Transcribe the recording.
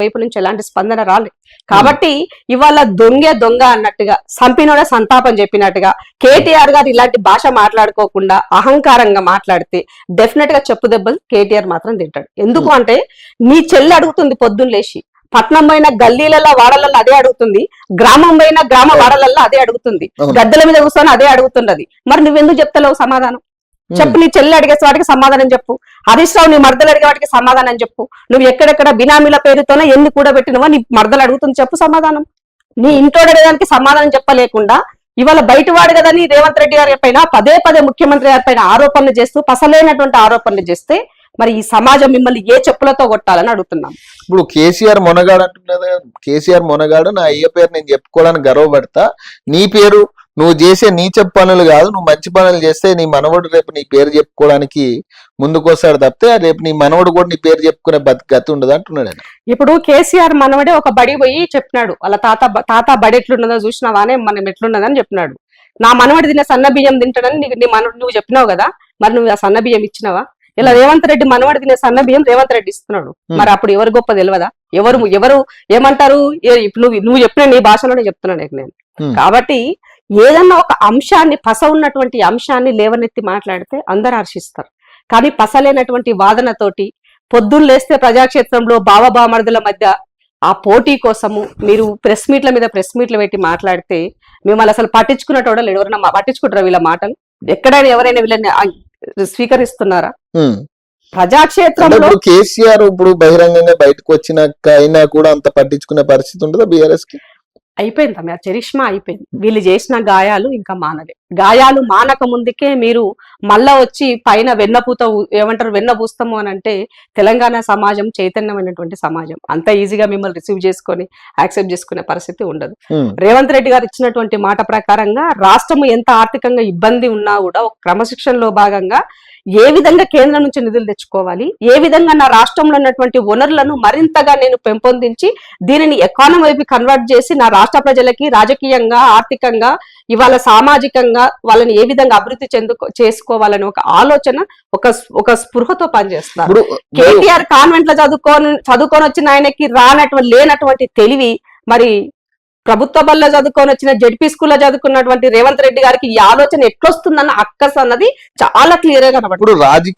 వైపు నుంచి ఎలాంటి స్పందన రాలేదు. కాబట్టి ఇవాళ దొంగ అన్నట్టుగా సంపినోడ సంతాపం చెప్పినట్టుగా కేటీఆర్ గారు ఇలాంటి భాష మాట్లాడుకోకుండా అహంకారంగా మాట్లాడితే డెఫినెట్ గా చెప్పు దెబ్బలు కేటీఆర్ మాత్రం తింటాడు. ఎందుకు అంటే నీ చెల్లి అడుగుతుంది పొద్దున్న లేచి, పట్నం పైన గల్లీలలో వాడలలో అదే అడుగుతుంది, గ్రామం పైన గ్రామ వాడలలో అదే అడుగుతుంది, గద్దెల మీద కూర్చొని అదే అడుగుతున్నది. మరి నువ్వెందుకు చెప్తలేవు సమాధానం? చెప్పు. నీ చెల్లి అడిగే వాటికి సమాధానం చెప్పు. హరీష్ రావు నీ మర్దలు అడిగే వాటికి సమాధానం చెప్పు. నువ్వు ఎక్కడెక్కడ బినామీల పేరుతోనే ఎన్ని కూడా పెట్టినవో నీ మర్దలు అడుగుతుంది, చెప్పు సమాధానం. నీ ఇంట్లో అడిగేదానికి సమాధానం చెప్పలేకుండా ఇవాళ బయటవాడు కదని రేవంత్ రెడ్డి గారి పైన పదే ముఖ్యమంత్రి గారి పైన ఆరోపణలు చేస్తూ పసలేనటువంటి ఆరోపణలు చేస్తే మరి ఈ సమాజం మిమ్మల్ని ఏ చెప్పులతో కొట్టాలని అడుగుతున్నాం. ఇప్పుడు కేసీఆర్ మొనగాడు అంటున్నది. కేసీఆర్ మొనగాడు, నా అయ్య పేరు నేను చెప్పుకోవడానికి గర్వపడతా. నీ పేరు నువ్వు చేసే నీచ పనులు కాదు, నువ్వు మంచి పనులు చేస్తే నీ మనవడు రేపు నీ పేరు చెప్పుకోవడానికి ముందుకొస్తాడు తప్పితే రేపు నీ మనవడు కూడా నీ పేరు చెప్పుకునే గతి ఉండదు అంటున్నాడు. ఇప్పుడు కేసీఆర్ మనవడే ఒక బడి పోయి చెప్పినాడు, వాళ్ళ తాత బడి ఎట్లున్నదో చూసినావానే మనం ఎట్లున్నదని చెప్పినాడు. నా మనవడి తిన్న సన్న బియ్యం తింటాడని నీ మనవడు నువ్వు చెప్పినావు కదా, మరి నువ్వు ఆ సన్న బియ్యం ఇచ్చినావా? ఇలా రేవంత్ రెడ్డి మనవాడి తినే సన్న బియ్యం రేవంత్ రెడ్డి ఇస్తున్నాడు. మరి అప్పుడు ఎవరు గొప్ప తెలియదా? ఎవరు ఏమంటారు? నువ్వు చెప్పిన నీ భాషలోనే చెప్తున్నాను నేను. కాబట్టి ఏదన్నా ఒక అంశాన్ని, పస ఉన్నటువంటి అంశాన్ని లేవనెత్తి మాట్లాడితే అందరు హర్షిస్తారు. కానీ పసలేనటువంటి వాదనతోటి పొద్దున్న లేస్తే ప్రజాక్షేత్రంలో బావబామర్దుల మధ్య ఆ పోటీ కోసము మీరు ప్రెస్ మీట్లు పెట్టి మాట్లాడితే మిమ్మల్ని అసలు పట్టించుకున్నట్టు లేడు. ఎవరైనా పట్టించుకుంటారా వీళ్ళ మాటలు? ఎక్కడైనా ఎవరైనా వీళ్ళని స్వీకరిస్తున్నారా? ప్రజాక్షేత్రంలో కేసీఆర్ ఇప్పుడు బహిరంగంగా బయటకు వచ్చినాక అయినా కూడా అంత పట్టించుకునే పరిస్థితి ఉంటుందా బీఆర్ఎస్ కి? అయిపోయింది తమ చరిష్మా అయిపోయింది. వీళ్ళు చేసిన గాయాలు ఇంకా మానలే. గాయాలు మానక ముందుకే మీరు మళ్ళా వచ్చి పైన వెన్నపూస్తాము అని అంటే తెలంగాణ సమాజం చైతన్యమైనటువంటి సమాజం. అంత ఈజీగా మిమ్మల్ని రిసీవ్ చేసుకొని యాక్సెప్ట్ చేసుకునే పరిస్థితి ఉండదు. రేవంత్ రెడ్డి గారు ఇచ్చినటువంటి మాట ప్రకారంగా రాష్ట్రం ఎంత ఆర్థికంగా ఇబ్బంది ఉన్నా కూడా ఒక క్రమశిక్షణలో భాగంగా ఏ విధంగా కేంద్రం నుంచి నిధులు తెచ్చుకోవాలి, ఏ విధంగా నా రాష్ట్రంలో ఉన్నటువంటి వనరులను మరింతగా నేను పెంపొందించి దీనిని ఎకానమీ వైపు కన్వర్ట్ చేసి నా రాష్ట్ర ప్రజలకి రాజకీయంగా, ఆర్థికంగా, ఇవాళ సామాజికంగా వాళ్ళని ఏ విధంగా అభివృద్ధి చేసుకోవాలని ఒక ఆలోచన, ఒక స్పృహతో పనిచేస్తున్నారు. కేటీఆర్ కాన్వెంట్ లో చదువుకొని వచ్చిన ఆయనకి లేనటువంటి తెలివి మరి ప్రభుత్వ బల్లో చదువుకొని వచ్చిన జెడ్పీ స్కూల్లో చదువుకున్నటువంటి రేవంత్ రెడ్డి గారికి ఈ ఆలోచన ఎట్లొస్తుందన్న అక్కస్ అన్నది చాలా క్లియర్ గా కనబడుతుంది. ఇప్పుడు